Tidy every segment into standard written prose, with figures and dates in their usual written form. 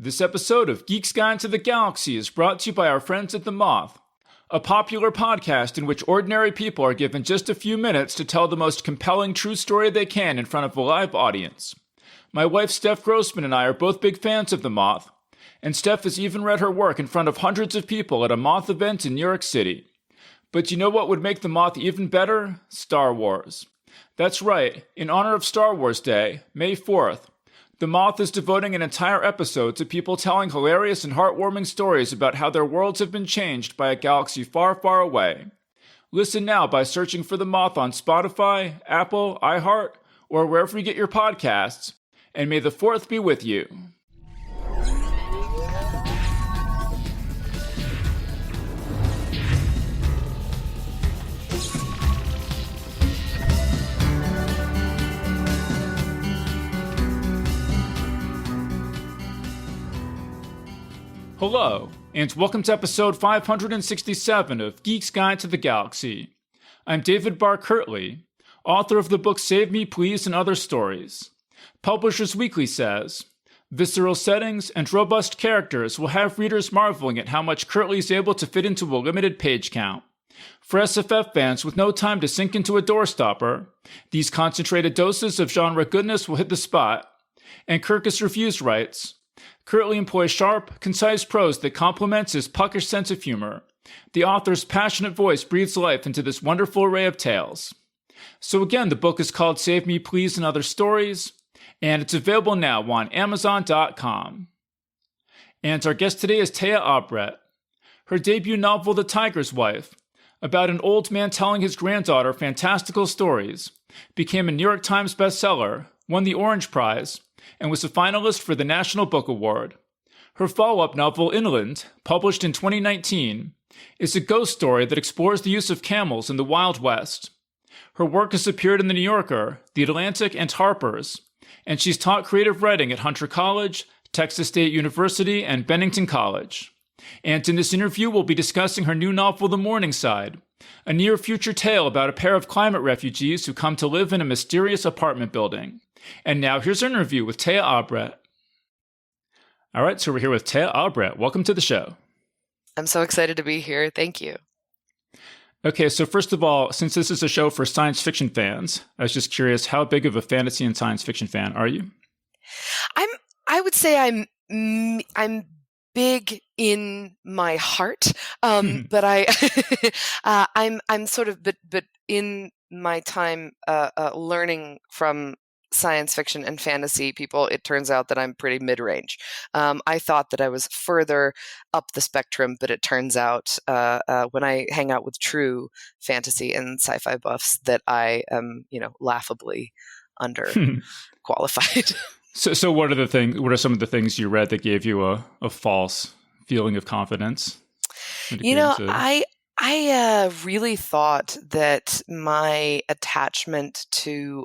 This episode of Geek's Guide to the Galaxy is brought to you by our friends at The Moth, a popular podcast in which ordinary people are given just a few minutes to tell the most compelling true story they can in front of a live audience. My wife Steph Grossman and I are both big fans of The Moth, and Steph has even read her work in front of hundreds of people at a Moth event in New York City. But you know what would make The Moth even better? Star Wars. That's right, in honor of Star Wars Day, May 4th, The Moth is devoting an entire episode to people telling hilarious and heartwarming stories about how their worlds have been changed by a galaxy far, far away. Listen now by searching for The Moth on Spotify, Apple, iHeart, or wherever you get your podcasts, and may the 4th be with you. Hello, and welcome to episode 567 of Geek's Guide to the Galaxy. I'm David Barr Kirtley, author of the book Save Me Please and Other Stories. Publishers Weekly says, visceral settings and robust characters will have readers marveling at how much Kirtley is able to fit into a limited page count. For SFF fans with no time to sink into a doorstopper, these concentrated doses of genre goodness will hit the spot. And Kirkus Reviews writes, Kirtley employs sharp, concise prose that complements his puckish sense of humor. The author's passionate voice breathes life into this wonderful array of tales. So again, the book is called Save Me Please and Other Stories, and it's available now on Amazon.com. And our guest today is Téa Obreht. Her debut novel, The Tiger's Wife, about an old man telling his granddaughter fantastical stories, became a New York Times bestseller, won the Orange Prize, and was a finalist for the National Book Award. Her follow-up novel, Inland, published in 2019, is a ghost story that explores the use of camels in the Wild West. Her work has appeared in The New Yorker, The Atlantic, and Harper's, and she's taught creative writing at Hunter College, Texas State University, and Bennington College. And in this interview, we'll be discussing her new novel, The Morningside, a near-future tale about a pair of climate refugees who come to live in a mysterious apartment building. And now here's our interview with Téa Obreht. All right, so we're here with Téa Obreht. Welcome to the show. I'm so excited to be here. Thank you. Okay, so first of all, since this is a show for science fiction fans, I was just curious, how big of a fantasy and science fiction fan are you? I would say I'm big in my heart, but I'm sort of but in my time learning from science fiction and fantasy people, it turns out that I'm pretty mid-range. I thought that I was further up the spectrum, but it turns out when I hang out with true fantasy and sci-fi buffs that I am, laughably underqualified. So what are some of the things you read that gave you a false feeling of confidence? I really thought that my attachment to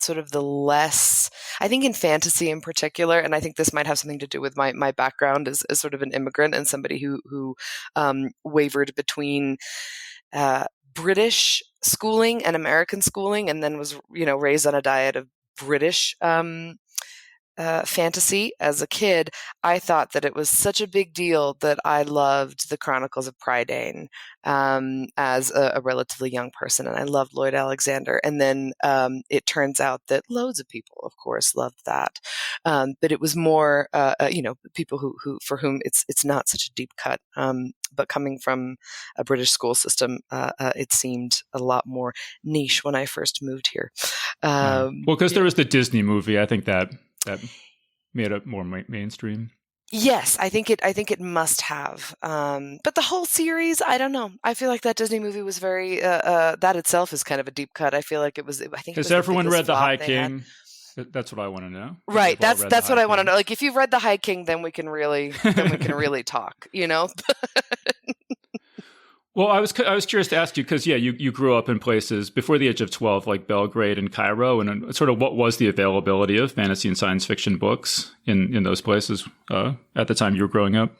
sort of the less, I think in fantasy in particular, and I think this might have something to do with my background as sort of an immigrant and somebody who wavered between British schooling and American schooling, and then was raised on a diet of British fantasy as a kid. I thought that it was such a big deal that I loved the Chronicles of Prydain as a relatively young person, and I loved Lloyd Alexander. And then it turns out that loads of people, of course, loved that, but it was more, people who for whom it's not such a deep cut. But coming from a British school system, it seemed a lot more niche when I first moved here. Well, because there was the Disney movie, I think that made it more mainstream. Yes, I think it must have. But the whole series, I don't know. I feel like that Disney movie was very that itself is kind of a deep cut. I feel like it was. I think has everyone read The High King? That's what I want to know. Right. That's what I want to know. Like, if you've read The High King, then we can really talk. Well, I was curious to ask you because you grew up in places before the age of 12, like Belgrade and Cairo, and sort of what was the availability of fantasy and science fiction books in those places at the time you were growing up?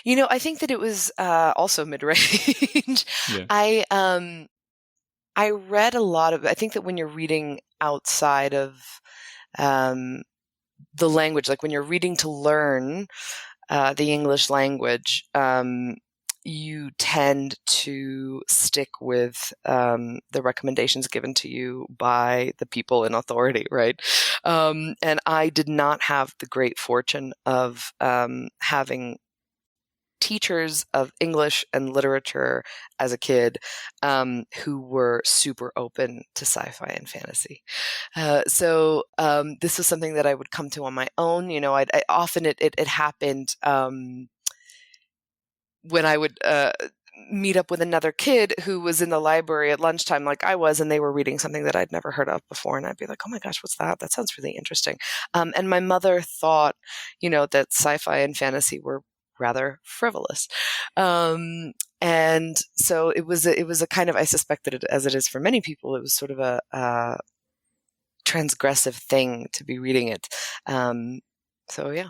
I think that it was also mid-range. Yeah. I read a lot of. I think that when you're reading outside of the language, like when you're reading to learn the English language, you tend to stick with the recommendations given to you by the people in authority, right? And I did not have the great fortune of having teachers of English and literature as a kid who were super open to sci-fi and fantasy. So this was something that I would come to on my own. You know, I often it happened when I would meet up with another kid who was in the library at lunchtime like I was, and they were reading something that I'd never heard of before. And I'd be like, oh my gosh, what's that? That sounds really interesting. And my mother thought, you know, that sci-fi and fantasy were rather frivolous. And so it was a kind of, I suspect that as it is for many people, it was sort of a transgressive thing to be reading it. So yeah.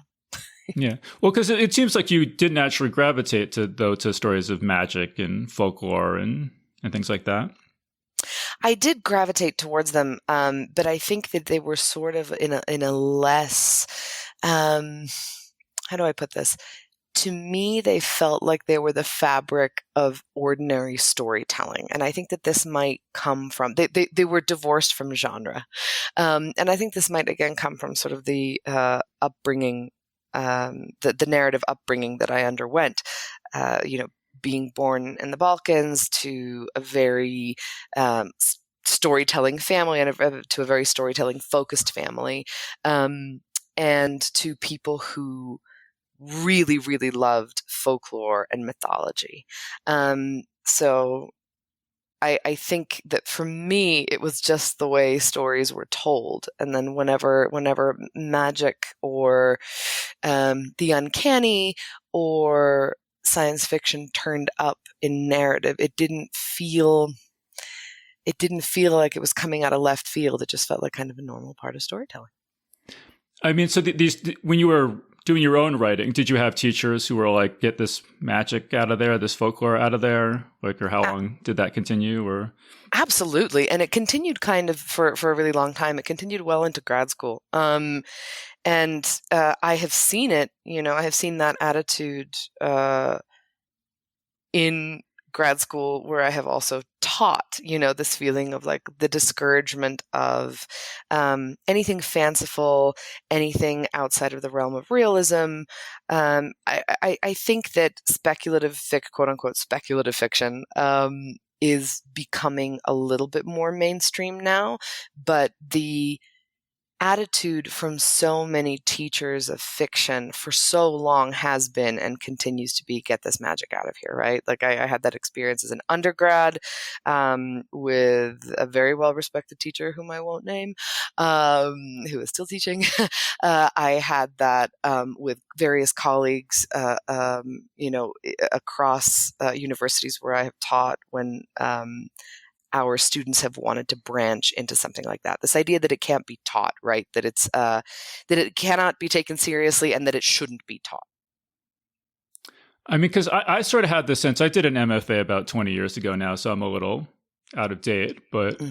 Yeah. Well, because it seems like you did naturally gravitate to stories of magic and folklore and things like that. I did gravitate towards them, but I think that they were sort of in a less, how do I put this? To me, they felt like they were the fabric of ordinary storytelling. And I think that this might come from, they were divorced from genre. And I think this might again come from sort of the upbringing, the narrative upbringing that I underwent, you know, being born in the Balkans to a very storytelling family and to a very storytelling focused family, and to people who really, really loved folklore and mythology. So I think that for me, it was just the way stories were told. And then whenever magic or the uncanny or science fiction turned up in narrative, it didn't feel like it was coming out of left field. It just felt like kind of a normal part of storytelling. I mean, so when you were doing your own writing, did you have teachers who were like, get this magic out of there, this folklore out of there? Like, or how long did that continue? Or absolutely. And it continued kind of for a really long time. It continued well into grad school. And I have seen it, you know, I have seen that attitude in grad school where I have also taught, you know, this feeling of like the discouragement of anything fanciful, anything outside of the realm of realism. I think that quote unquote speculative fiction is becoming a little bit more mainstream now, but the attitude from so many teachers of fiction for so long has been and continues to be, get this magic out of here, right? Like I had that experience as an undergrad with a very well-respected teacher whom I won't name, who is still teaching. I had that with various colleagues, you know, across universities where I have taught when our students have wanted to branch into something like that. This idea that it can't be taught, right? That it's that it cannot be taken seriously and that it shouldn't be taught. I mean, because I sort of had this sense. I did an MFA about 20 years ago now, so I'm a little out of date. But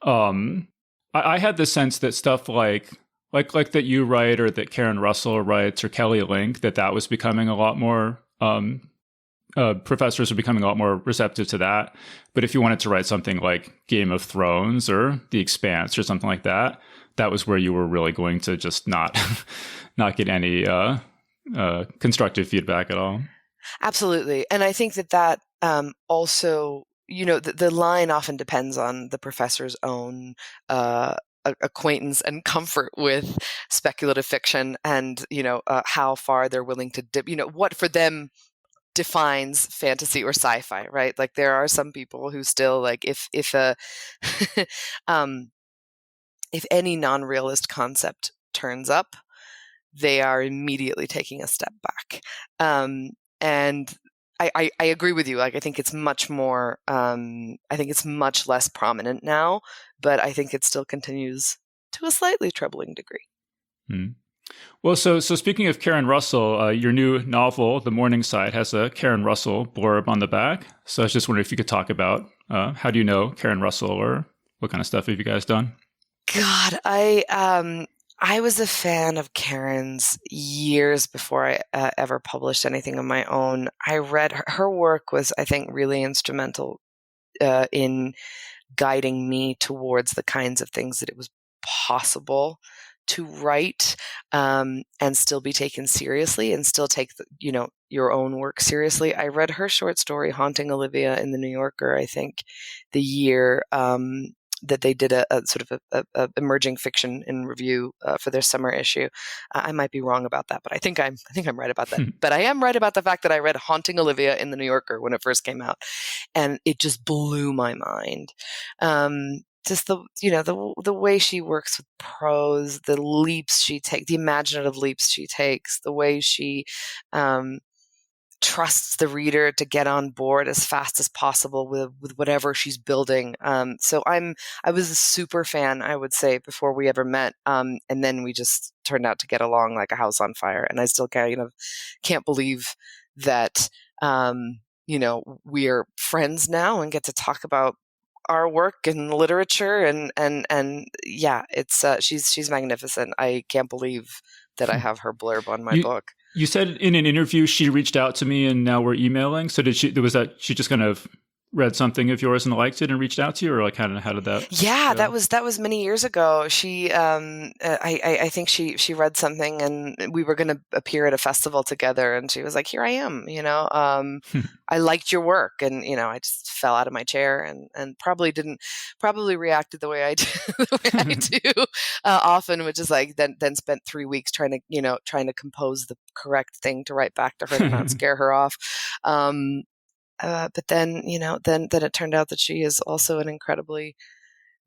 I had the sense that stuff like that you write, or that Karen Russell writes, or Kelly Link, that was becoming a lot more. Professors are becoming a lot more receptive to that. But if you wanted to write something like Game of Thrones or The Expanse or something like that, that was where you were really going to just not get any constructive feedback at all. Absolutely. And I think that also, you know, the line often depends on the professor's own acquaintance and comfort with speculative fiction, and, you know, how far they're willing to dip, you know, what for them defines fantasy or sci-fi, right? Like there are some people who still like if any non-realist concept turns up, they are immediately taking a step back. And I agree with you. Like I think it's much more. I think it's much less prominent now, but I think it still continues to a slightly troubling degree. Hmm. Well, so speaking of Karen Russell, your new novel, The Morningside, has a Karen Russell blurb on the back. So I was just wondering if you could talk about how do you know Karen Russell, or what kind of stuff have you guys done? God, I was a fan of Karen's years before I ever published anything of my own. I read her work was, I think, really instrumental in guiding me towards the kinds of things that it was possible to write and still be taken seriously and still take your own work seriously. I read her short story Haunting Olivia in the New Yorker, I think, the year that they did a sort of a emerging fiction in review for their summer issue. I might be wrong about that, but I think I'm right about that. But I am right about the fact that I read Haunting Olivia in the New Yorker when it first came out, and it just blew my mind. Just the way she works with prose, the leaps she takes, the imaginative leaps she takes, the way she trusts the reader to get on board as fast as possible with whatever she's building. So I was a super fan, I would say, before we ever met. And then we just turned out to get along like a house on fire. And I still can't believe that, we're friends now and get to talk about our work and literature and yeah, it's she's magnificent. I can't believe that I have her blurb on my book. You said in an interview she reached out to me and now we're emailing. So was that she just kind of read something of yours and liked it and reached out to you, or like how did that? Yeah, go? that was many years ago. She I think she read something and we were going to appear at a festival together, and she was like, "Here I am, I liked your work," and I just fell out of my chair and probably reacted the way I do, often, which is like then spent 3 weeks trying to compose the correct thing to write back to her to not scare her off. But then it turned out that she is also an incredibly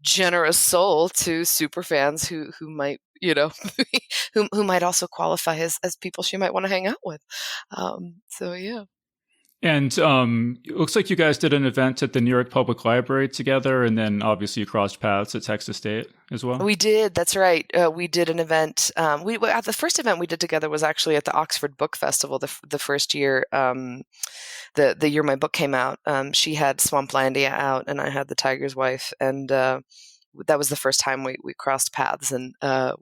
generous soul to super fans who might, who might also qualify as people she might want to hang out with. So yeah. And it looks like you guys did an event at the New York Public Library together, and then obviously you crossed paths at Texas State as well. We did. That's right. We did an event. The first event we did together was actually at the Oxford Book Festival. The first year, the year my book came out. She had Swamplandia out, and I had The Tiger's Wife, and that was the first time we crossed paths. And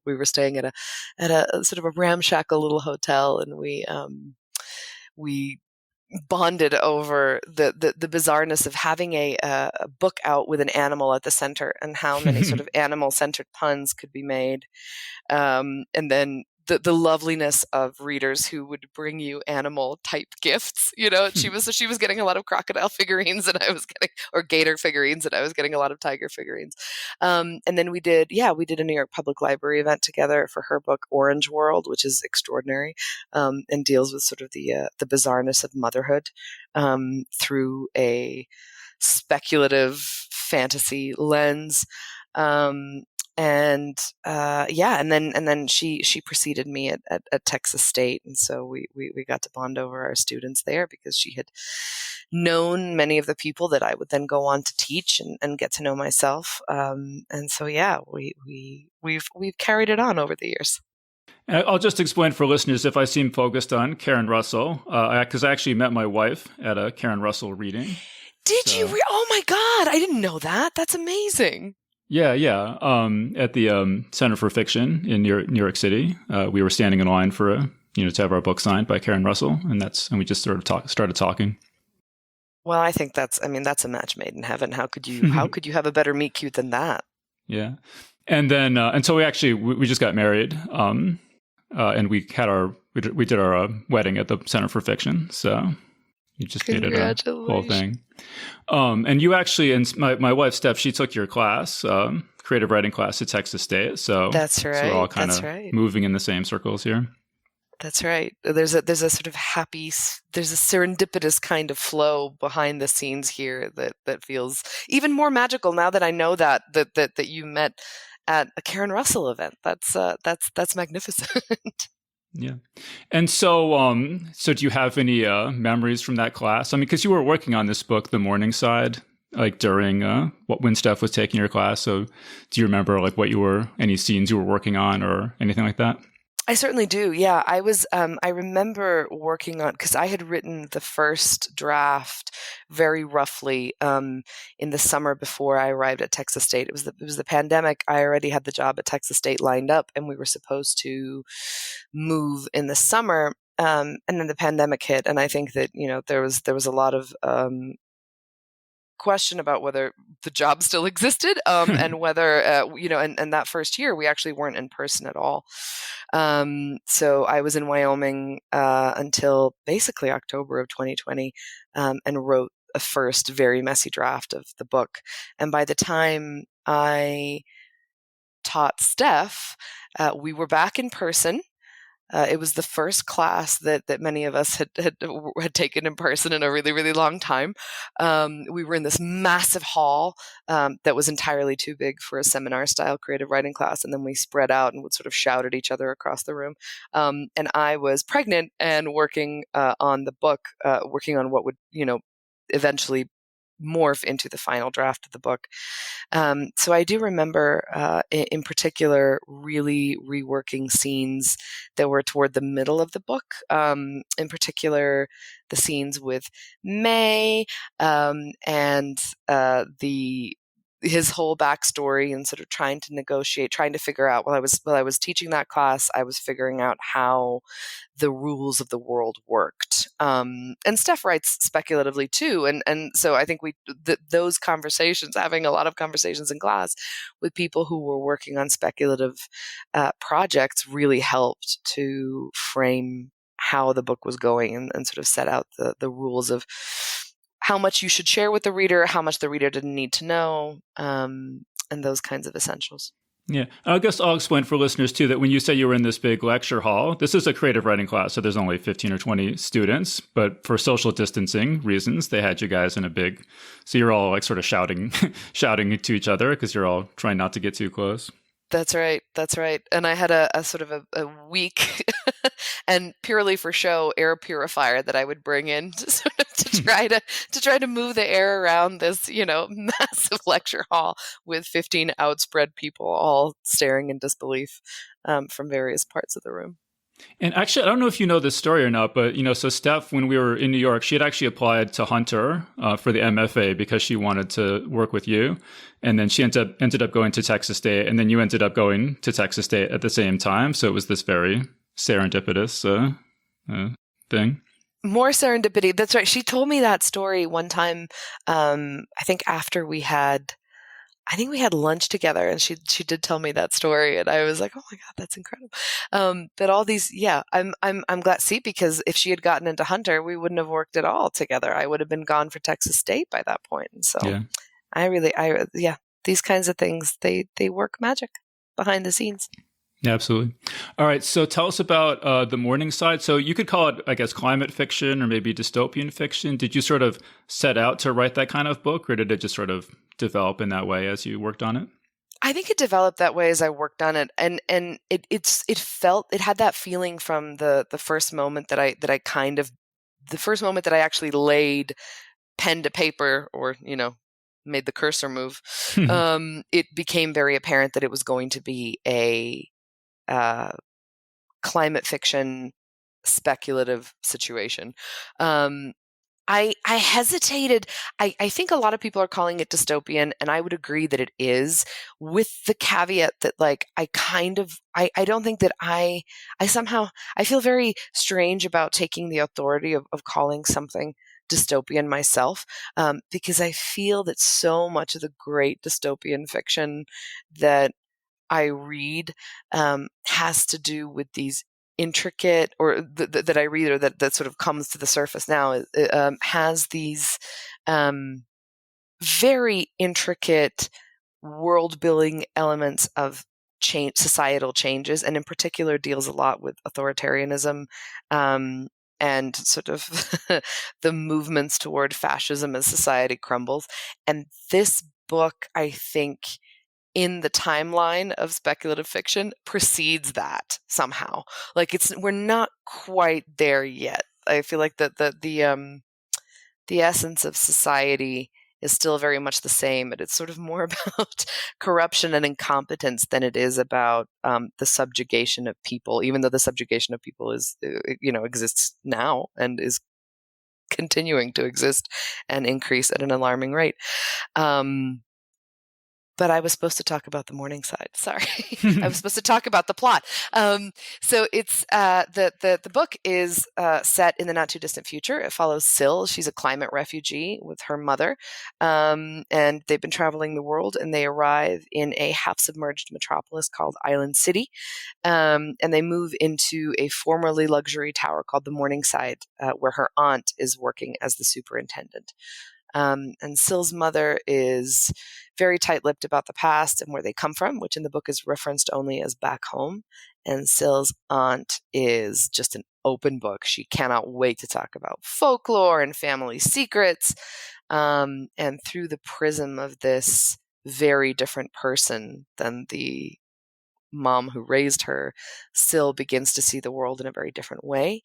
we were staying at a sort of a ramshackle little hotel, and we bonded over the bizarreness of having a book out with an animal at the center, and how many sort of animal-centered puns could be made. And then the loveliness of readers who would bring you animal type gifts. She was getting a lot of crocodile figurines, and I was getting, or gator figurines, and I was getting a lot of tiger figurines. And then we did a New York Public Library event together for her book Orange World, which is extraordinary, and deals with sort of the bizarreness of motherhood through a speculative fantasy lens. And then she preceded me at Texas State, and so we got to bond over our students there, because she had known many of the people that I would then go on to teach and get to know myself. And so yeah, we've carried it on over the years. I'll just explain for listeners if I seem focused on Karen Russell, because I actually met my wife at a Karen Russell reading. Did you? Oh my God, I didn't know that. That's amazing. Yeah. At the Center for Fiction in New York City, we were standing in line for to have our book signed by Karen Russell, and we just sort of started talking. Well, I think that's a match made in heaven. How could you have a better meet cute than that? Yeah, and then and so we just got married, and we did our wedding at the Center for Fiction. So you just did a whole thing. And you actually, and my wife, Steph, she took your class, creative writing class at Texas State. So that's right. So we're all kind of moving in the same circles here. That's right. There's a sort of there's a serendipitous kind of flow behind the scenes here that feels even more magical now that I know that you met at a Karen Russell event. That's magnificent. Yeah. And so do you have any memories from that class? I mean, because you were working on this book, The Morningside, like during when Steph was taking your class. So do you remember like any scenes you were working on or anything like that? I certainly do. Yeah, I remember working on, because I had written the first draft very roughly in the summer before I arrived at Texas State. It was the pandemic. I already had the job at Texas State lined up, and we were supposed to move in the summer. And then the pandemic hit, and I think that there was a lot of question about whether the job still existed, and whether and that first year we actually weren't in person at all. So I was in Wyoming until basically October of 2020, and wrote a first very messy draft of the book. And by the time I taught Steph, we were back in person. It was the first class that many of us had taken in person in a really, really long time. We were in this massive hall that was entirely too big for a seminar-style creative writing class, and then we spread out and would sort of shout at each other across the room. And I was pregnant and working on the book, working on what would, eventually morph into the final draft of the book. So I do remember, in particular, really reworking scenes that were toward the middle of the book. In particular, the scenes with May, and his whole backstory, and sort of trying to negotiate, trying to figure out, while I was teaching that class, I was figuring out how the rules of the world worked. And Steph writes speculatively too. And so I think those conversations, having a lot of conversations in class with people who were working on speculative projects, really helped to frame how the book was going, and sort of set out the rules of how much you should share with the reader, how much the reader didn't need to know, and those kinds of essentials. Yeah. I guess I'll explain for listeners too that when you say you were in this big lecture hall, this is a creative writing class, so there's only 15 or 20 students, but for social distancing reasons, they had you guys in a big, so you're all like sort of shouting to each other because you're all trying not to get too close. That's right. That's right. And I had a sort of a weak and purely for show air purifier that I would bring in to sort of to try to move the air around this, massive lecture hall with 15 outspread people all staring in disbelief from various parts of the room. And actually, I don't know if you know this story or not, but, so Steph, when we were in New York, she had actually applied to Hunter for the MFA because she wanted to work with you. And then she ended up going to Texas State, and then you ended up going to Texas State at the same time. So it was this very serendipitous thing. More serendipity. That's right. She told me that story one time, I think after we had lunch together, and she did tell me that story, and I was like, oh my God, that's incredible. But all these, I'm glad. See, because if she had gotten into Hunter, we wouldn't have worked at all together. I would have been gone for Texas State by that point. And so these kinds of things, they work magic behind the scenes. Yeah, absolutely. All right. So tell us about the Morningside. So you could call it, I guess, climate fiction or maybe dystopian fiction. Did you sort of set out to write that kind of book, or did it just sort of develop in that way as you worked on it? I think it developed that way as I worked on it, and it had that feeling from the first moment that I actually laid pen to paper, or made the cursor move. It became very apparent that it was going to be a climate fiction speculative situation. I hesitated. I think a lot of people are calling it dystopian, and I would agree that it is, with the caveat that I don't think that I feel very strange about taking the authority of calling something dystopian myself, because I feel that so much of the great dystopian fiction that I read has to do with these intricate, or that I read, or that sort of comes to the surface now, has these very intricate world building elements of change, societal changes, and in particular deals a lot with authoritarianism and sort of the movements toward fascism as society crumbles. And this book, I think, in the timeline of speculative fiction, precedes that somehow. Like we're not quite there yet. I feel like the essence of society is still very much the same, but it's sort of more about corruption and incompetence than it is about the subjugation of people, even though the subjugation of people is, exists now and is continuing to exist and increase at an alarming rate. But I was supposed to talk about the Morningside. Sorry, I was supposed to talk about the plot. So it's the book is set in the not too distant future. It follows Syl. She's a climate refugee with her mother, and they've been traveling the world. And they arrive in a half-submerged metropolis called Island City, and they move into a formerly luxury tower called the Morningside, where her aunt is working as the superintendent. And Syl's mother is very tight-lipped about the past and where they come from, which in the book is referenced only as back home. And Syl's aunt is just an open book. She cannot wait to talk about folklore and family secrets. And through the prism of this very different person than the mom who raised her, Syl begins to see the world in a very different way.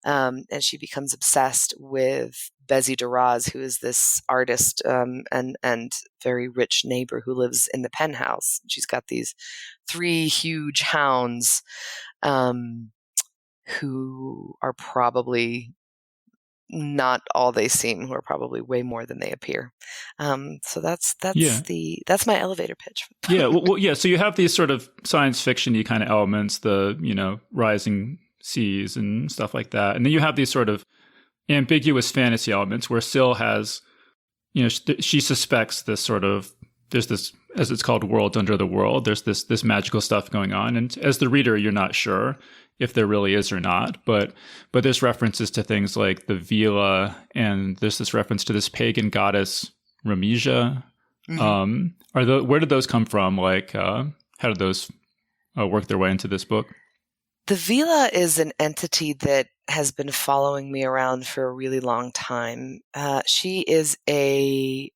And she becomes obsessed with Bezi Daraz, who is this artist and very rich neighbor who lives in the penthouse. She's got these 3 huge hounds who are probably not all they seem, who are probably way more than they appear. So that's my elevator pitch. So you have these sort of science fiction-y kind of elements, the rising seas and stuff like that, and then you have these sort of ambiguous fantasy elements where Syl has, she suspects this sort of, there's this, as it's called, world under the world. There's this magical stuff going on, and as the reader, you're not sure if there really is or not, but there's references to things like the Vila, and there's this reference to this pagan goddess Ramija. Mm-hmm. Where did those come from? Like, how did those work their way into this book? The Vila is an entity that has been following me around for a really long time. She is a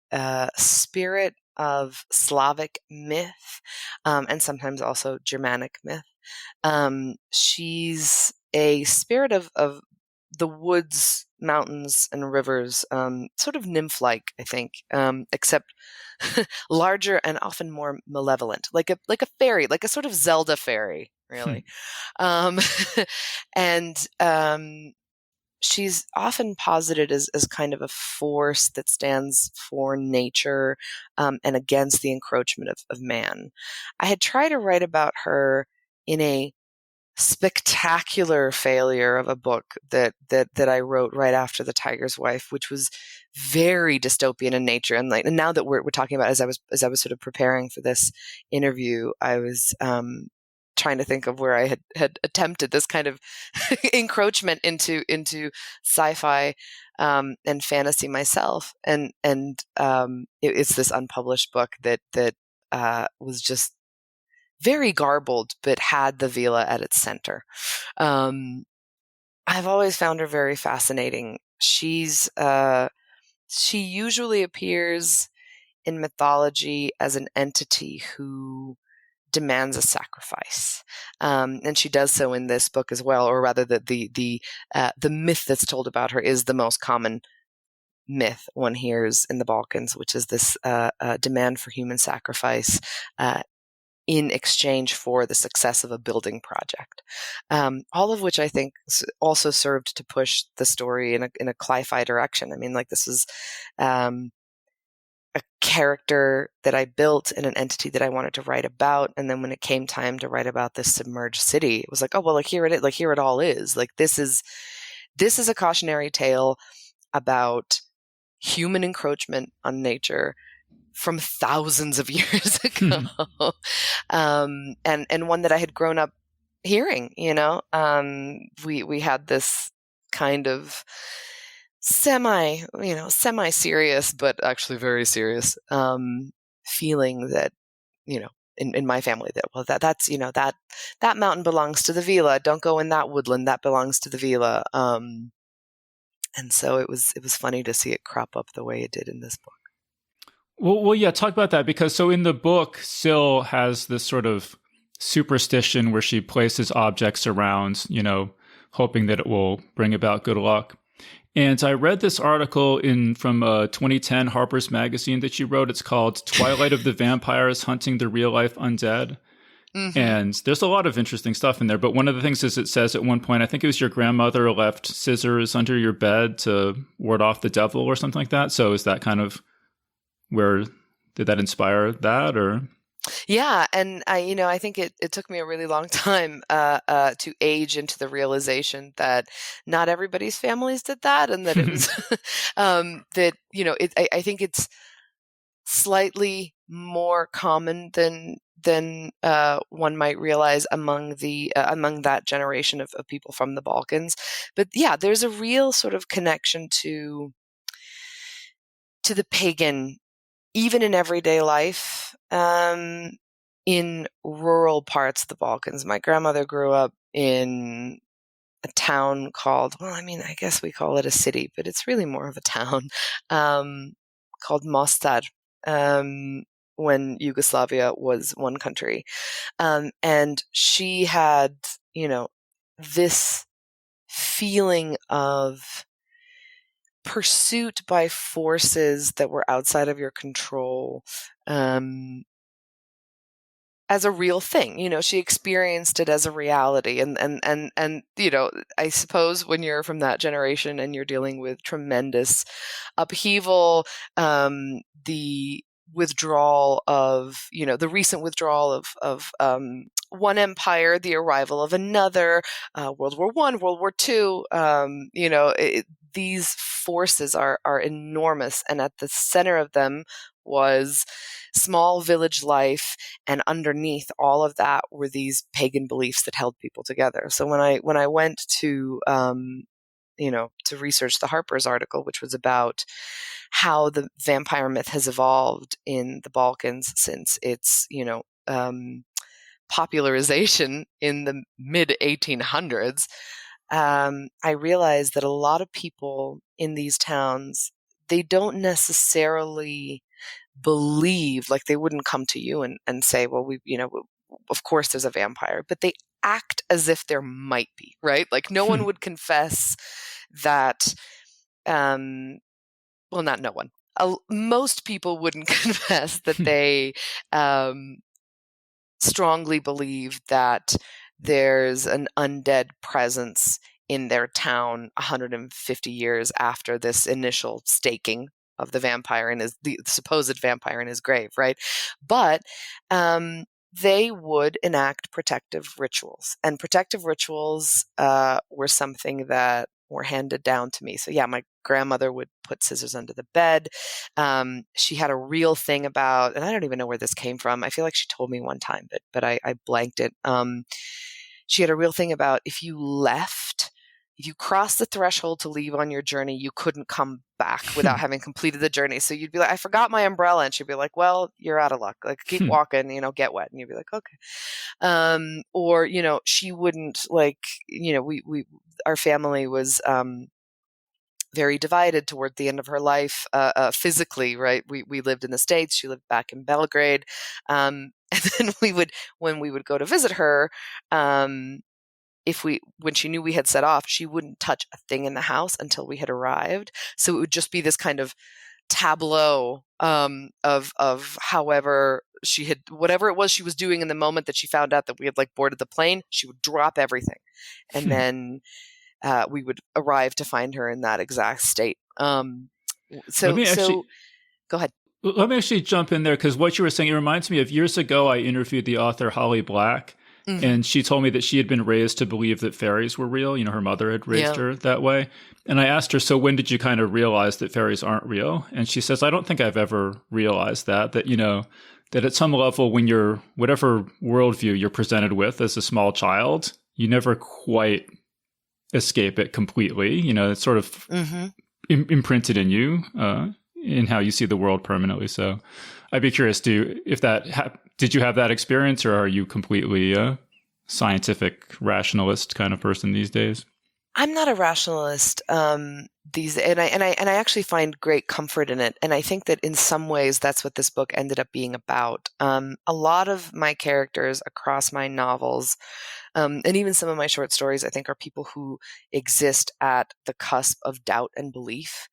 spirit of Slavic myth, and sometimes also Germanic myth. She's a spirit of the woods, mountains, and rivers, sort of nymph-like, I think, except larger and often more malevolent, like a fairy, like a sort of Zelda fairy, really. She's often posited as kind of a force that stands for nature and against the encroachment of man. I had tried to write about her in a spectacular failure of a book that I wrote right after The Tiger's Wife, which was very dystopian in nature. And now that we're talking about, as I was sort of preparing for this interview, I was trying to think of where I had attempted this kind of encroachment into sci-fi and fantasy myself, and it's this unpublished book that was just very garbled, but had the Vila at its center. I've always found her very fascinating. She usually appears in mythology as an entity who demands a sacrifice, and she does so in this book as well. Or rather, the myth that's told about her is the most common myth one hears in the Balkans, which is this demand for human sacrifice in exchange for the success of a building project. All of which I think also served to push the story in a cli-fi direction. I mean, this is a character that I built and an entity that I wanted to write about. And then when it came time to write about this submerged city, it was like, oh, well, here it is. Here it all is. This is a cautionary tale about human encroachment on nature from thousands of years ago. And one that I had grown up hearing, we had this kind of semi-serious, but actually very serious, feeling that, in my family that, well, that's that mountain belongs to the Vila. Don't go in that woodland. That belongs to the Vila. And so it was funny to see it crop up the way it did in this book. Well, yeah, talk about that, because so in the book, Syl has this sort of superstition where she places objects around, hoping that it will bring about good luck. And I read this article from 2010 Harper's Magazine that you wrote. It's called Twilight of the Vampires Hunting the Real Life Undead. Mm-hmm. And there's a lot of interesting stuff in there. But one of the things is it says at one point, I think it was your grandmother left scissors under your bed to ward off the devil or something like that. So is that kind of did that inspire that or? Yeah. And I think it took me a really long time to age into the realization that not everybody's families did that. And that it was I think it's slightly more common than one might realize among that generation of people from the Balkans. But yeah, there's a real sort of connection to the pagan, even in everyday life, in rural parts of the Balkans. My grandmother grew up in a town called, I guess we call it a city, but it's really more of a town, called Mostar, when Yugoslavia was one country. And she had, this feeling of pursuit by forces that were outside of your control, as a real thing. She experienced it as a reality. And I suppose when you're from that generation and you're dealing with tremendous upheaval, the withdrawal of, the recent withdrawal of one empire, the arrival of another, World War I, World War II, these forces are enormous. And at the center of them was small village life, and underneath all of that were these pagan beliefs that held people together. So when I went to to research the Harper's article, which was about how the vampire myth has evolved in the Balkans since its popularization in the mid 1800s, I realized that a lot of people in these towns, they don't necessarily believe, like they wouldn't come to you and say, well, of course there's a vampire, but they act as if there might be, right? Like no one would confess that, well, not no one. Most people wouldn't confess that they strongly believe that there's an undead presence in their town 150 years after this initial staking of the vampire and the supposed vampire in his grave, right? But they would enact protective rituals, and protective rituals were something that were handed down to me. So yeah, my grandmother would put scissors under the bed. She had a real thing about, and I don't even know where this came from. I feel like she told me one time, but I blanked it. She had a real thing about if you crossed the threshold to leave on your journey, you couldn't come back without having completed the journey. So you'd be like, I forgot my umbrella. And she'd be like, well, you're out of luck. Like, keep walking, get wet. And you'd be like, okay. Or, she wouldn't our family was very divided toward the end of her life, physically, right? We lived in the States. She lived back in Belgrade. And then when we would go to visit her, when she knew we had set off, she wouldn't touch a thing in the house until we had arrived. So it would just be this kind of tableau of however whatever it was she was doing in the moment that she found out that we had boarded the plane, she would drop everything. And then we would arrive to find her in that exact state. So go ahead. Let me actually jump in there, because what you were saying, it reminds me of years ago, I interviewed the author Holly Black. Mm-hmm. And she told me that she had been raised to believe that fairies were real. Her mother had raised her that way. And I asked her, so when did you kind of realize that fairies aren't real? And she says, I don't think I've ever realized that that at some level, when you're, whatever worldview you're presented with as a small child, you never quite escape it completely. It's sort of imprinted in you, in how you see the world permanently. So I'd be curious did you have that experience, or are you completely a scientific rationalist kind of person these days? I'm not a rationalist and I actually find great comfort in it. And I think that in some ways that's what this book ended up being about. A lot of my characters across my novels And even some of my short stories, I think, are people who exist at the cusp of doubt and belief.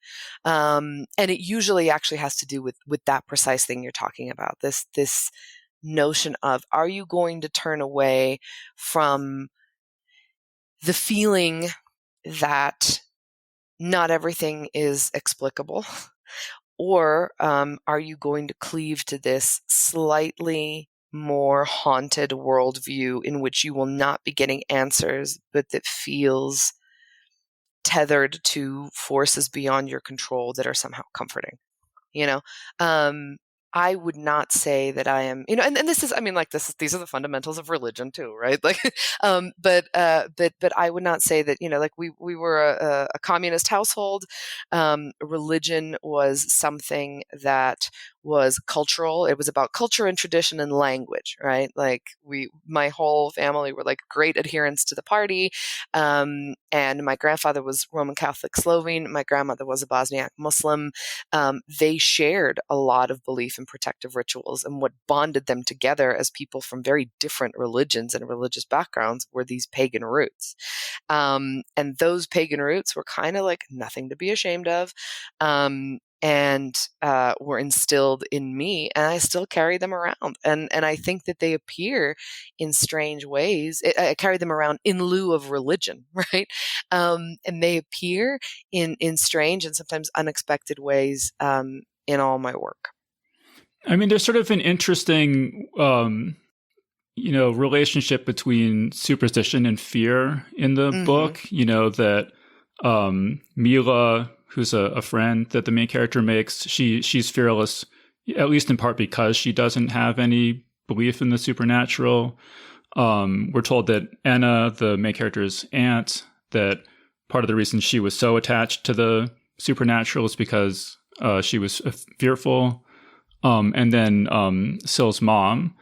And it usually actually has to do with that precise thing you're talking about. This notion of, are you going to turn away from the feeling that not everything is explicable? Or are you going to cleave to this slightly more haunted worldview in which you will not be getting answers, but that feels tethered to forces beyond your control that are somehow comforting? You know, I would not say that I am, and this is, I mean, like these are the fundamentals of religion too, right? Like, but I would not say that, like we were a communist household. Religion was something that was cultural. It was about culture and tradition and language, right? Like my whole family were like great adherents to the party. And my grandfather was Roman Catholic Slovene. My grandmother was a Bosniak Muslim. They shared a lot of belief in protective rituals, and what bonded them together as people from very different religions and religious backgrounds were these pagan roots. And those pagan roots were kind of like nothing to be ashamed of. And were instilled in me, and I still carry them around. And I think that they appear in strange ways. I carry them around in lieu of religion, right? And they appear in strange and sometimes unexpected ways in all my work. I mean, there's sort of an interesting, relationship between superstition and fear in the book. That Mila, who's a friend that the main character makes, she's fearless, at least in part because she doesn't have any belief in the supernatural. We're told that Anna, the main character's aunt, that part of the reason she was so attached to the supernatural is because she was fearful. And then Syl's mom,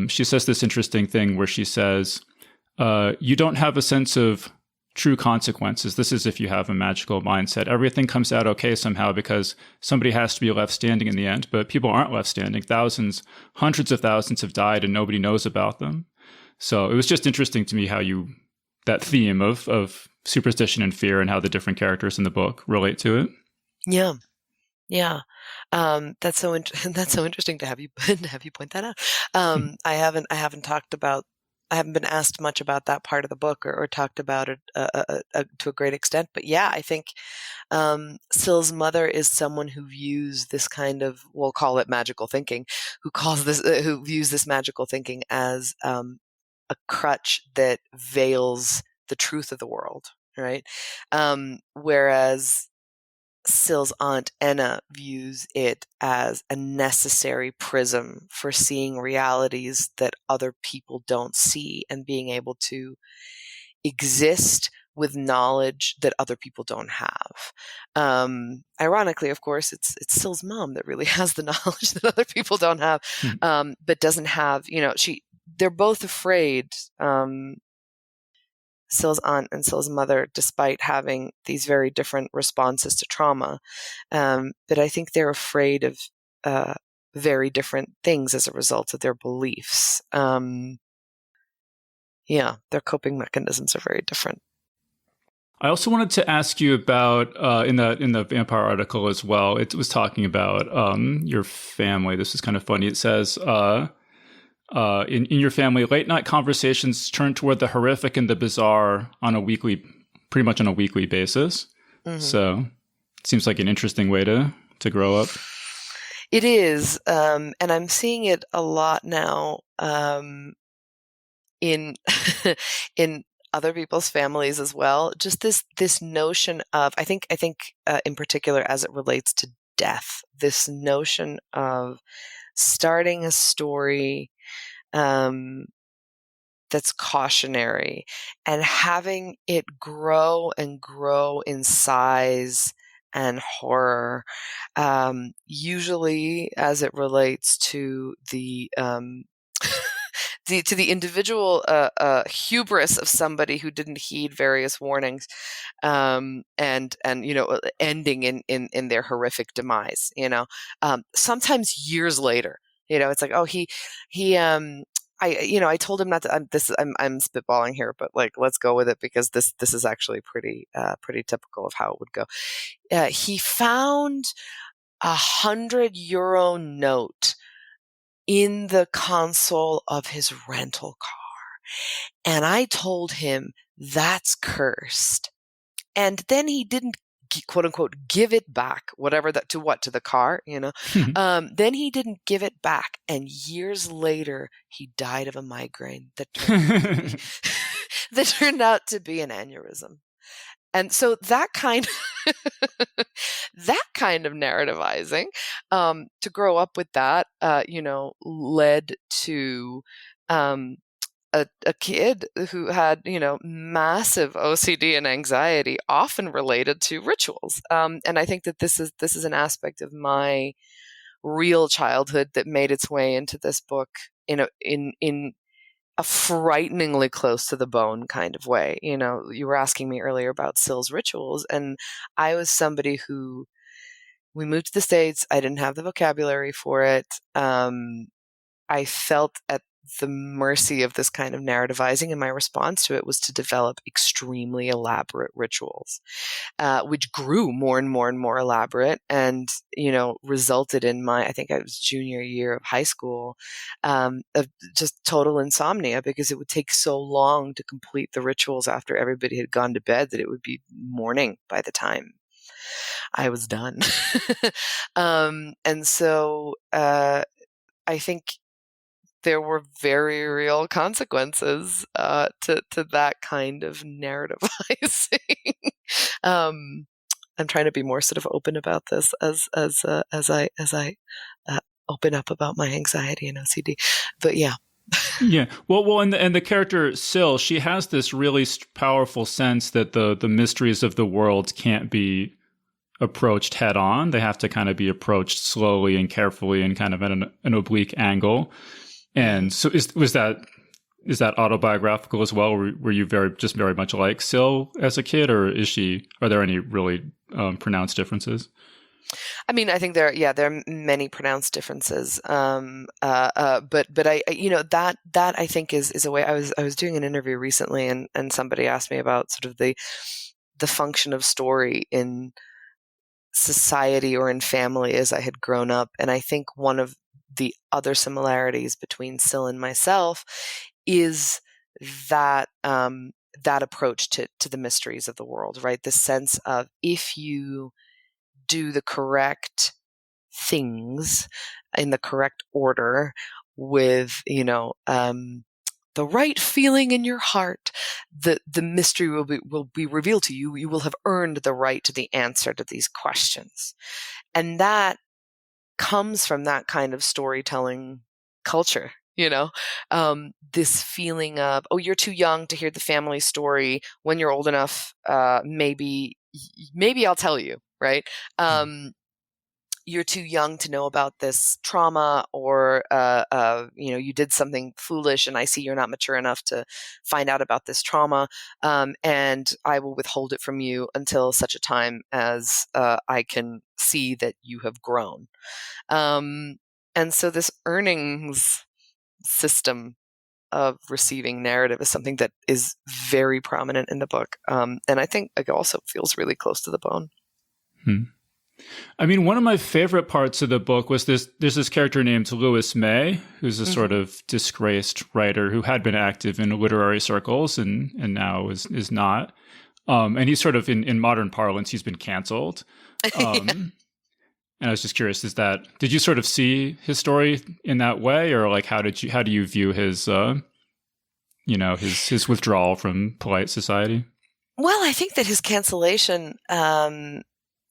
she says this interesting thing where she says, you don't have a sense of true consequences. This is if you have a magical mindset. Everything comes out okay somehow because somebody has to be left standing in the end, but people aren't left standing. Thousands, hundreds of thousands have died and nobody knows about them. So it was just interesting to me how that theme of superstition and fear and how the different characters in the book relate to it. Yeah. Yeah. That's so interesting to have you point that out. I haven't been asked much about that part of the book or talked about it to a great extent. But yeah, I think Syl's mother is someone who views this kind of, we'll call it magical thinking, who views this magical thinking as a crutch that veils the truth of the world, right? Whereas Syl's aunt Enna views it as a necessary prism for seeing realities that other people don't see and being able to exist with knowledge that other people don't have. Ironically, of course, it's Syl's mom that really has the knowledge that other people don't have, but doesn't have, they're both afraid, Syl's aunt and Syl's mother, despite having these very different responses to trauma. But I think they're afraid of very different things as a result of their beliefs. Their coping mechanisms are very different. I also wanted to ask you about in the vampire article as well. It was talking about your family. This is kind of funny. It says, in your family, late night conversations turn toward the horrific and the bizarre pretty much on a weekly basis. Mm-hmm. So it seems like an interesting way to grow up. It is. And I'm seeing it a lot now in in other people's families as well. Just this notion of, I think in particular as it relates to death, this notion of starting a story that's cautionary and having it grow and grow in size and horror, usually as it relates to the to the individual hubris of somebody who didn't heed various warnings, and ending in their horrific demise. Sometimes years later, it's like, oh, he I told him not to. I'm spitballing here, but like, let's go with it because this is actually pretty typical of how it would go. He found €100 note in the console of his rental car, and I told him that's cursed. And then he didn't, quote unquote, give it back, whatever that, to the car, then he didn't give it back. And years later, he died of a migraine that turned out to be an aneurysm. And so that kind of narrativizing, to grow up with that, led to, a kid who had, massive OCD and anxiety, often related to rituals. And I think that this is an aspect of my real childhood that made its way into this book in a frighteningly close to the bone kind of way. You were asking me earlier about Syl's rituals, and I was somebody who, we moved to the States. I didn't have the vocabulary for it. I felt at the mercy of this kind of narrativizing, and my response to it was to develop extremely elaborate rituals, which grew more and more and more elaborate, and resulted in I think I was junior year of high school, of just total insomnia, because it would take so long to complete the rituals after everybody had gone to bed that it would be morning by the time I was done. And so I think there were very real consequences to that kind of narrativizing. I'm trying to be more sort of open about this as I open up about my anxiety and OCD. But yeah. Yeah. Well, and the character Syl, she has this really powerful sense that the mysteries of the world can't be approached head on. They have to kind of be approached slowly and carefully and kind of at an oblique angle. And so is that autobiographical as well? Were you very much like Syl as a kid, or are there any really pronounced differences? I mean, I think there are many pronounced differences. But I, that I think is a way. I was doing an interview recently, and somebody asked me about sort of the function of story in society or in family as I had grown up. And I think one of the other similarities between Syl and myself is that that approach to the mysteries of the world, right? The sense of, if you do the correct things in the correct order with, the right feeling in your heart, the mystery will be revealed to you. You will have earned the right to the answer to these questions. And that comes from that kind of storytelling culture, this feeling of, oh, you're too young to hear the family story. When you're old enough, maybe I'll tell you, right? You're too young to know about this trauma, or, you did something foolish, and I see you're not mature enough to find out about this trauma. And I will withhold it from you until such a time as I can see that you have grown. And so this earnings system of receiving narrative is something that is very prominent in the book. And I think it also feels really close to the bone. I mean, one of my favorite parts of the book was there's this character named Louis May, who's a sort of disgraced writer who had been active in literary circles and now is not. And he's sort of, in modern parlance, he's been canceled. And I was just curious, did you sort of see his story in that way, or like how do you view his his withdrawal from polite society? Well, I think that his cancellation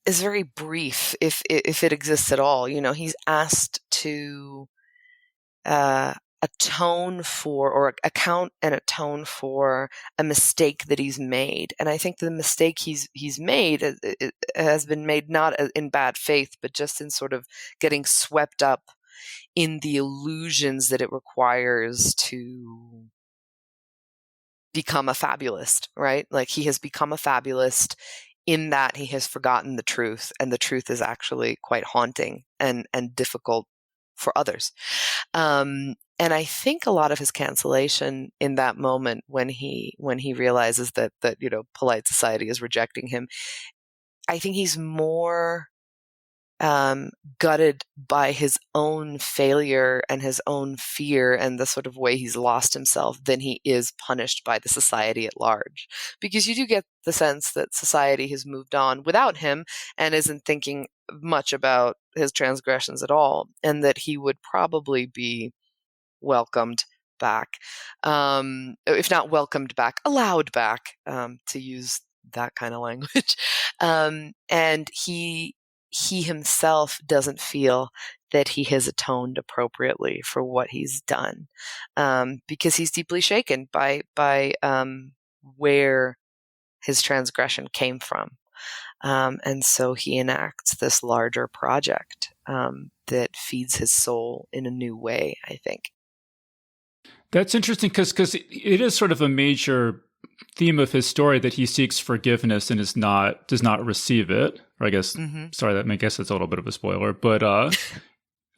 is very brief, if it exists at all. He's asked to atone for, or account and atone for, a mistake that he's made. And I think the mistake he's made it has been made not in bad faith, but just in sort of getting swept up in the illusions that it requires to become a fabulist, right? Like, he has become a fabulist in that he has forgotten the truth, and the truth is actually quite haunting and difficult for others. I think a lot of his cancellation in that moment when he realizes that polite society is rejecting him, I think he's more gutted by his own failure and his own fear and the sort of way he's lost himself than he is punished by the society at large. Because you do get the sense that society has moved on without him and isn't thinking much about his transgressions at all, and that he would probably be welcomed back, if not welcomed back, allowed back, to use that kind of language. And he himself doesn't feel that he has atoned appropriately for what he's done, because he's deeply shaken by where his transgression came from. And so he enacts this larger project that feeds his soul in a new way, I think. That's interesting because it is sort of a major theme of his story that he seeks forgiveness and does not receive it. Or I guess, sorry, I guess that's a little bit of a spoiler, but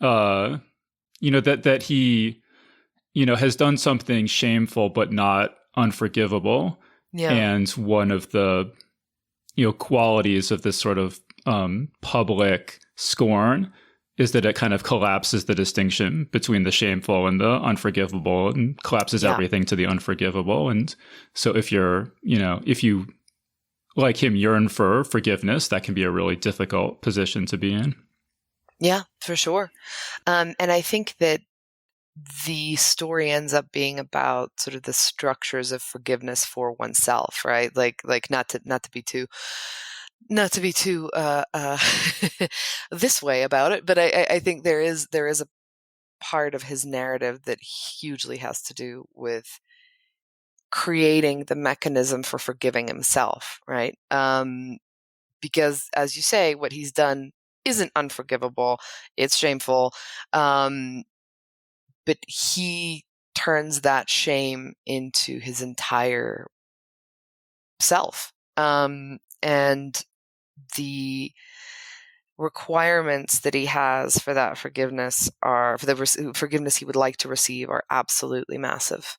that he, has done something shameful but not unforgivable. Yeah. And one of the qualities of this sort of public scorn is that it kind of collapses the distinction between the shameful and the unforgivable, and collapses everything to the unforgivable. And so if you like him yearn for forgiveness, that can be a really difficult position to be in. Yeah, for sure. And I think that the story ends up being about sort of the structures of forgiveness for oneself, right? Like not to be too this way about it, but I think there is a part of his narrative that hugely has to do with creating the mechanism for forgiving himself, right? Because, as you say, what he's done isn't unforgivable; it's shameful. But he turns that shame into his entire self, and the requirements that he has for that forgiveness forgiveness he would like to receive are absolutely massive.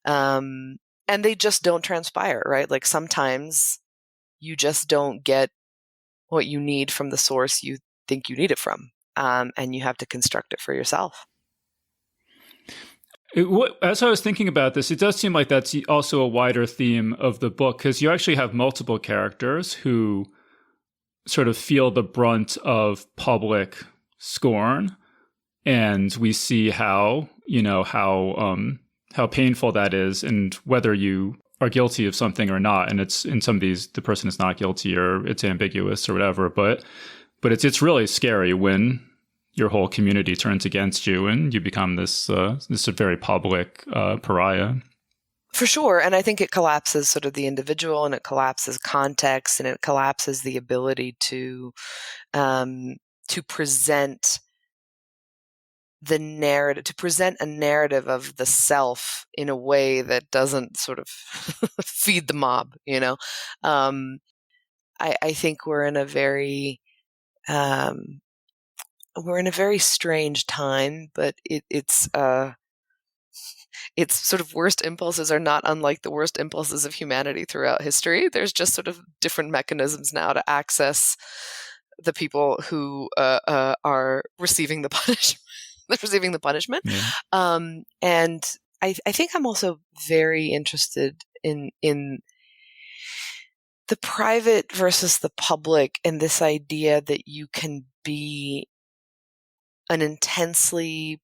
And they just don't transpire, right? Like sometimes you just don't get what you need from the source you think you need it from. And you have to construct it for yourself. As I was thinking about this, it does seem like that's also a wider theme of the book, because you actually have multiple characters who sort of feel the brunt of public scorn, and we see how painful that is, and whether you are guilty of something or not. And it's in some of these, the person is not guilty or it's ambiguous or whatever. But it's really scary when your whole community turns against you and you become this very public pariah. For sure. And I think it collapses sort of the individual, and it collapses context, and it collapses the ability to present the narrative, to present a narrative of the self in a way that doesn't sort of feed the mob, I think we're in a very strange time, but it's sort of worst impulses are not unlike the worst impulses of humanity throughout history. There's just sort of different mechanisms now to access the people who are receiving the punishment. Yeah. And I think I'm also very interested in the private versus the public, and this idea that you can be an intensely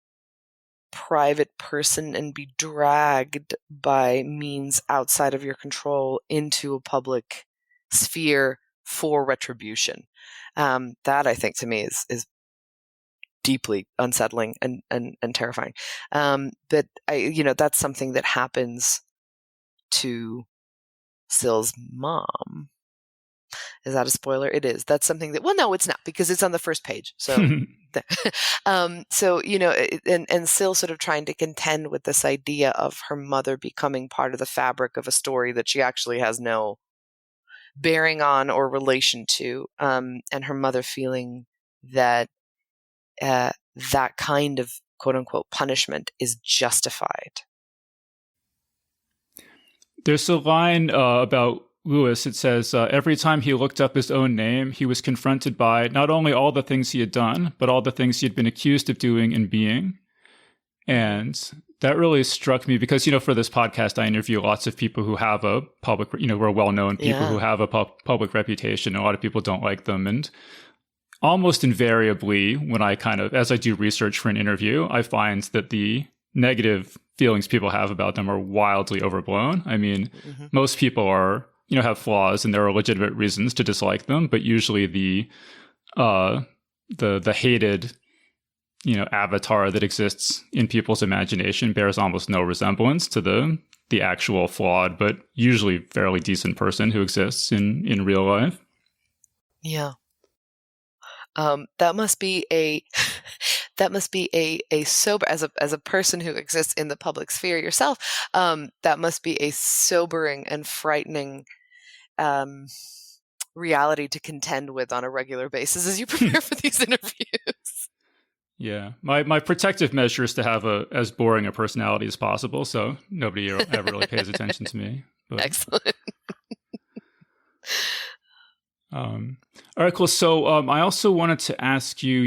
private person and be dragged by means outside of your control into a public sphere for retribution. That, I think, to me is deeply unsettling and terrifying. But that's something that happens to Syl's mom. Is that a spoiler? It is. That's something that, well, no, it's not, because it's on the first page. So, and Syl sort of trying to contend with this idea of her mother becoming part of the fabric of a story that she actually has no bearing on or relation to. And her mother feeling that that kind of quote unquote punishment is justified. There's a line about Lewis. It says, every time he looked up his own name, he was confronted by not only all the things he had done, but all the things he had been accused of doing and being. And that really struck me because, for this podcast, I interview lots of people who have a public, we're well-known people who have a public reputation. A lot of people don't like them. And almost invariably, when I as I do research for an interview, I find that the negative feelings people have about them are wildly overblown. I mean, most people are, have flaws and there are legitimate reasons to dislike them, but usually the hated, avatar that exists in people's imagination bears almost no resemblance to the actual flawed, but usually fairly decent person who exists in real life. Yeah. That must be a sober, as a person who exists in the public sphere yourself, that must be a sobering and frightening reality to contend with on a regular basis as you prepare for these interviews. Yeah. My protective measure is to have as boring a personality as possible, so nobody ever really pays attention to me. But, excellent. All right, cool. So I also wanted to ask you,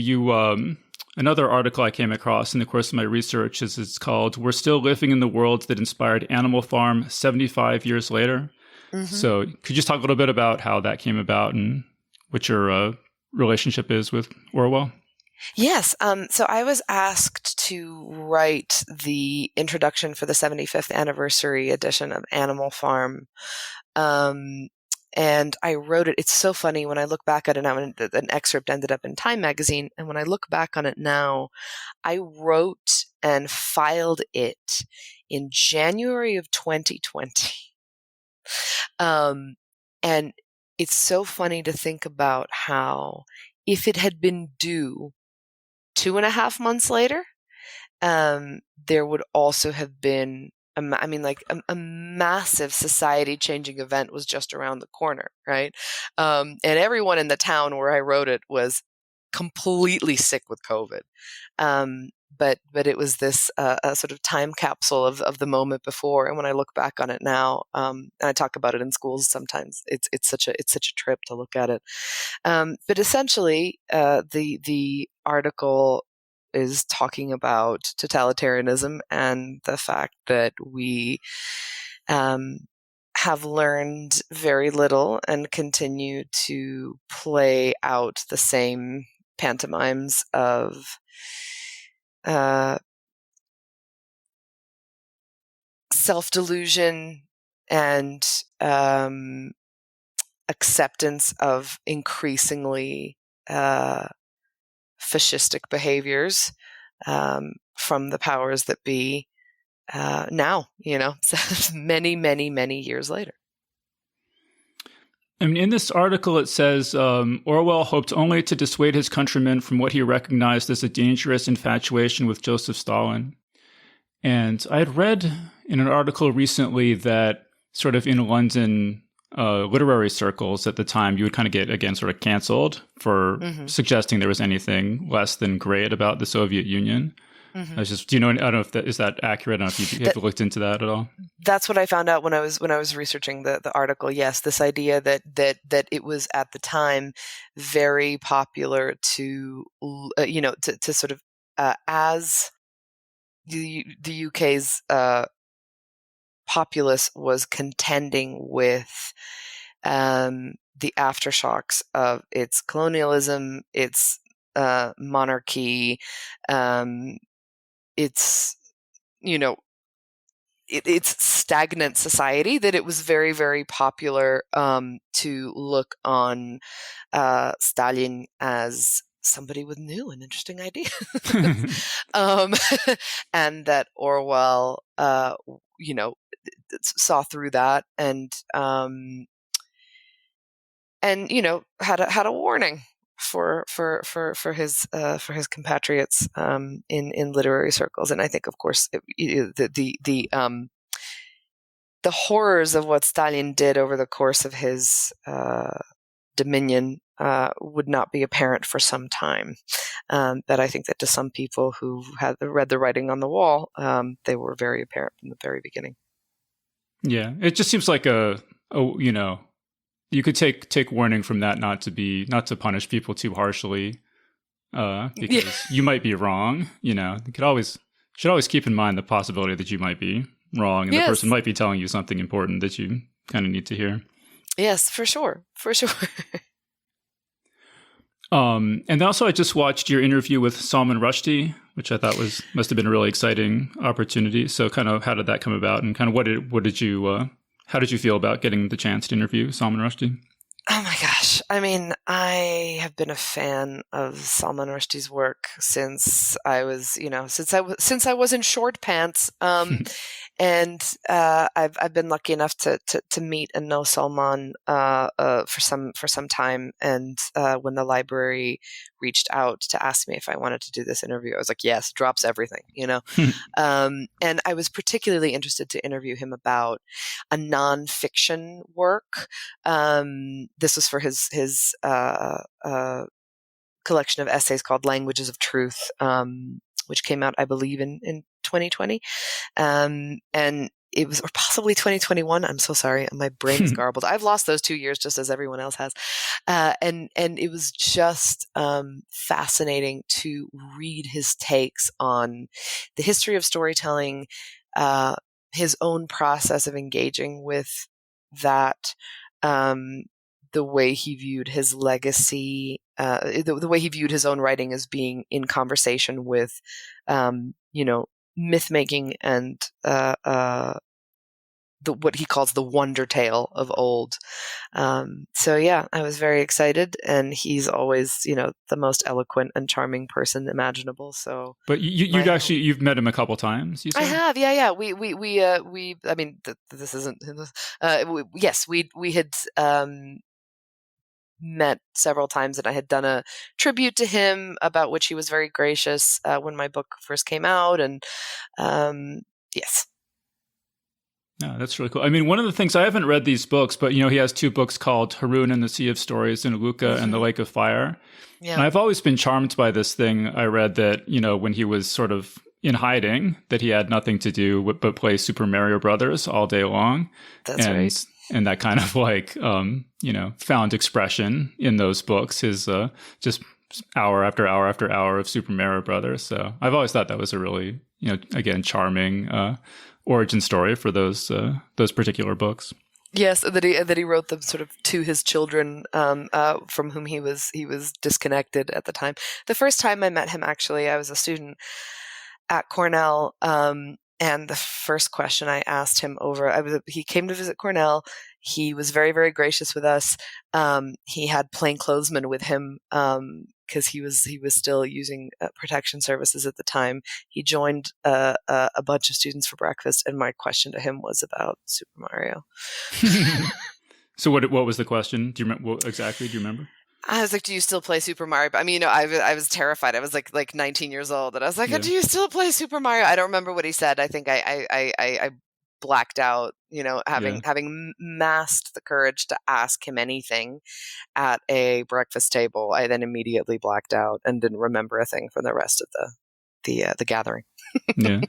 another article I came across in the course of my research it's called "We're Still Living in the World That Inspired Animal Farm 75 Years Later." So could you just talk a little bit about how that came about and what your relationship is with Orwell? Yes. So I was asked to write the introduction for the 75th anniversary edition of Animal Farm. And I wrote it. It's so funny when I look back at it now, and an excerpt ended up in Time magazine. And when I look back on it now, I wrote and filed it in January of 2020. And it's so funny to think about how if it had been due 2.5 months later, there would also have been a massive society-changing event was just around the corner, right? And everyone in the town where I wrote it was completely sick with COVID. But it was this a sort of time capsule of the moment before. And when I look back on it now, and I talk about it in schools sometimes, it's such a trip to look at it. But essentially, the article is talking about totalitarianism and the fact that we have learned very little and continue to play out the same pantomimes of self-delusion and acceptance of increasingly fascistic behaviors from the powers that be now, many, many, many years later. I mean, in this article, it says Orwell hoped only to dissuade his countrymen from what he recognized as a dangerous infatuation with Joseph Stalin. And I had read in an article recently that sort of in London literary circles at the time, you would kind of get, again, sort of canceled for suggesting there was anything less than great about the Soviet Union. I was just, I don't know if is that accurate? I don't know if you have looked into that at all. That's what I found out when I was researching the article. Yes, this idea that it was at the time very popular to sort of as the UK's populace was contending with the aftershocks of its colonialism, its monarchy, its it's stagnant society, that it was very, very popular to look on Stalin as somebody with new and interesting ideas. And that Orwell, saw through that and had a warning for his compatriots in literary circles. And I think, of course, the horrors of what Stalin did over the course of his dominion would not be apparent for some time. But I think that to some people who had read the writing on the wall, they were very apparent from the very beginning. Yeah, it just seems like you could take warning from that, not to punish people too harshly, because you might be wrong. You should always keep in mind the possibility that you might be wrong, and the person might be telling you something important that you kind of need to hear. Yes, for sure. And also I just watched your interview with Salman Rushdie, which I thought must have been a really exciting opportunity. So kind of how did that come about, and kind of how did you feel about getting the chance to interview Salman Rushdie? Oh my gosh. I mean, I have been a fan of Salman Rushdie's work since I was in short pants. And I've been lucky enough to meet and know Salman for some time. And when the library reached out to ask me if I wanted to do this interview, I was like, yes, drops everything, And I was particularly interested to interview him about a nonfiction work. This was for his collection of essays called Languages of Truth, which came out, I believe, in 2020. And it was, or possibly 2021. I'm so sorry. My brain is garbled. I've lost those 2 years just as everyone else has. And it was just fascinating to read his takes on the history of storytelling, his own process of engaging with that, the way he viewed his legacy, the way he viewed his own writing as being in conversation with, myth making and what he calls the wonder tale of old. So yeah, I was very excited, and he's always, the most eloquent and charming person imaginable. So, but you've met him a couple times. You said? I have, yeah. I mean, this isn't. Yes, we had met several times, and I had done a tribute to him, about which he was very gracious when my book first came out. And yes. No, that's really cool. I mean, one of the things, I haven't read these books, but, he has 2 books called Haroun and the Sea of Stories, and Luca and the Lake of Fire. Yeah. And I've always been charmed by this thing. I read that, when he was sort of in hiding, that he had nothing to do but play Super Mario Brothers all day long. That's right. And that kind of found expression in those books, his just hour after hour after hour of Super Mario Brothers. So I've always thought that was a really, again, charming origin story for those particular books. Yes, that he wrote them sort of to his children, from whom he was disconnected at the time. The first time I met him, actually, I was a student at Cornell, and the first question I asked him he came to visit Cornell. He was very, very gracious with us. He had plainclothesmen with him, because he was still using protection services at the time. He joined a bunch of students for breakfast, and my question to him was about Super Mario. So what was the question? Do you remember what exactly? Do you remember? I was like, "Do you still play Super Mario?" I mean, I was terrified. I was like 19 years old, and I was like, "Do you still play Super Mario?" I don't remember what he said. I think I blacked out, having massed the courage to ask him anything at a breakfast table. I then immediately blacked out and didn't remember a thing for the rest of the gathering. Yeah.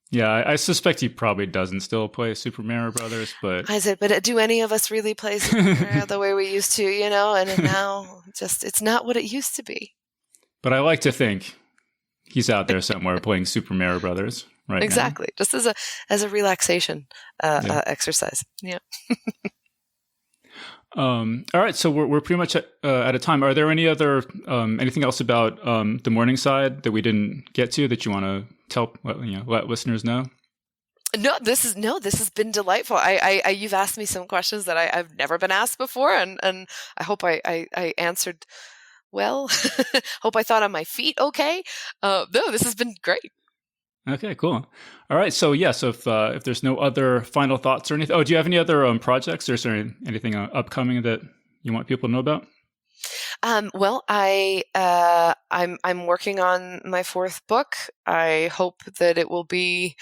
Yeah, I suspect he probably doesn't still play Super Mario Brothers, but I said, but do any of us really play Super Mario the way we used to, And now it's not what it used to be. But I like to think he's out there somewhere playing Super Mario Brothers right exactly. now. Just as a relaxation exercise. Yeah. All right, so we're pretty much at a time. Are there any other anything else about the Morningside that we didn't get to that you want to tell let listeners know? No, this has been delightful. You've asked me some questions that I've never been asked before, and I hope I answered well. Hope I thought on my feet okay. No, this has been great. Okay, cool. All right, so if there's no other final thoughts or anything, do you have any other projects, or is there anything upcoming that you want people to know about? Well, I'm working on my 4th book. I hope that it will be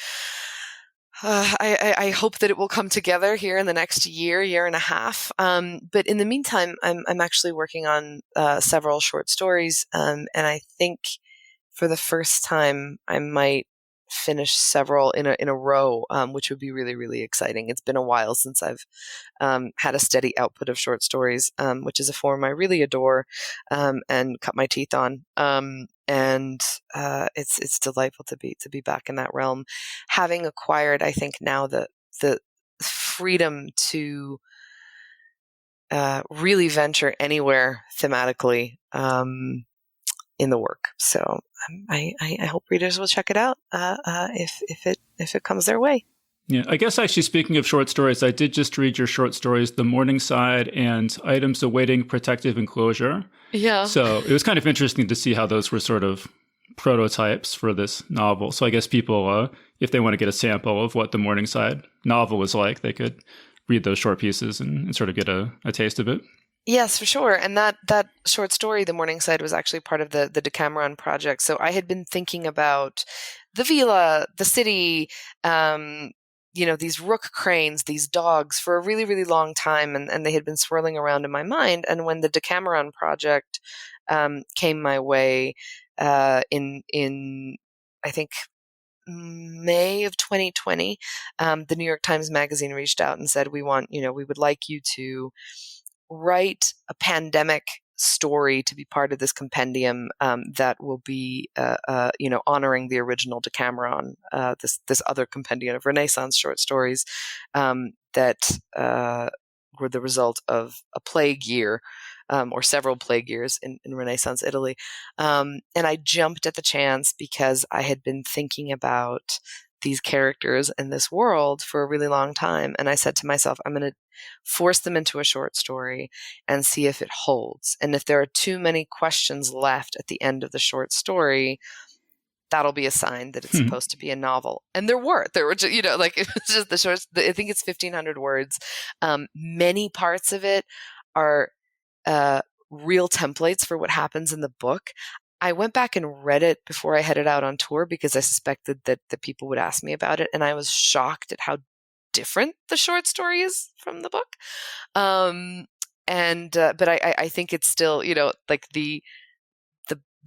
I hope that it will come together here in the next year and a half. But in the meantime, I'm actually working on several short stories, and I think for the first time I might finish several in a row, which would be really, really exciting. It's been a while since I've had a steady output of short stories, which is a form I really adore and cut my teeth on. And it's delightful to be back in that realm, having acquired, I think, now the freedom to really venture anywhere thematically in the work. So I hope readers will check it out if it comes their way. Yeah, I guess actually speaking of short stories, I did just read your short stories, The Morningside and Items Awaiting Protective Enclosure. Yeah. So it was kind of interesting to see how those were sort of prototypes for this novel. So I guess people, if they want to get a sample of what the Morningside novel is like, they could read those short pieces and sort of get a taste of it. Yes, for sure. And that short story, The Morningside, was actually part of the Decameron project. So I had been thinking about the villa, the city, these rook cranes, these dogs for a really, really long time. And they had been swirling around in my mind. And when the Decameron project came my way in I think, May of 2020, the New York Times Magazine reached out and said, we would like you to write a pandemic story to be part of this compendium that will be, honoring the original Decameron, this other compendium of Renaissance short stories that were the result of a plague year or several plague years in Renaissance Italy. And I jumped at the chance because I had been thinking about these characters in this world for a really long time. And I said to myself, I'm going to force them into a short story and see if it holds. And if there are too many questions left at the end of the short story, that'll be a sign that it's supposed to be a novel. And there were just, it was just the short, I think it's 1,500 words. Many parts of it are real templates for what happens in the book. I went back and read it before I headed out on tour because I suspected that the people would ask me about it. And I was shocked at how different the short story is from the book. But I think it's still, like the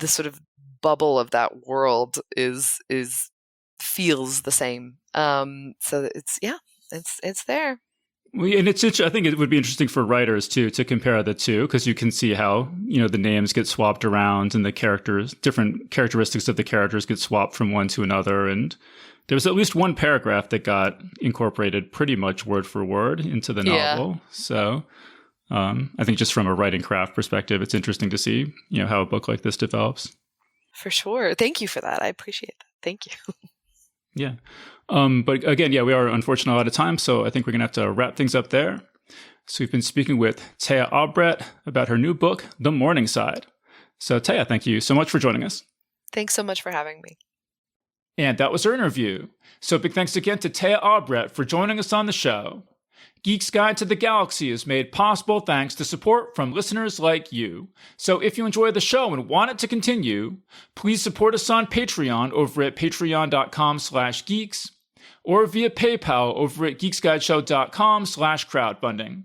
sort of bubble of that world feels the same. So it's there. Well, and I think it would be interesting for writers too to compare the two, because you can see how the names get swapped around and the different characteristics of the characters get swapped from one to another. And there was at least one paragraph that got incorporated pretty much word for word into the novel. Yeah. So I think just from a writing craft perspective, it's interesting to see how a book like this develops. For sure. Thank you for that. I appreciate that. Thank you. Yeah. But again, we are unfortunately out of time, so I think we're going to have to wrap things up there. So we've been speaking with Téa Obreht about her new book, The Morningside. So Téa, thank you so much for joining us. Thanks so much for having me. And that was our interview. So big thanks again to Téa Obreht for joining us on the show. Geek's Guide to the Galaxy is made possible thanks to support from listeners like you. So if you enjoy the show and want it to continue, please support us on Patreon over at patreon.com/geeks or via PayPal over at geeksguideshow.com/crowdfunding.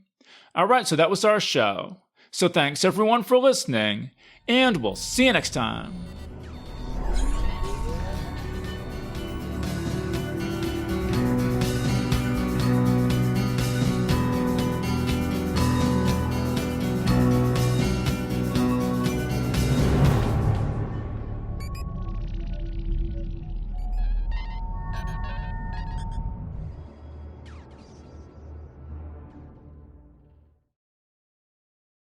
All right, so that was our show. So thanks everyone for listening, and we'll see you next time.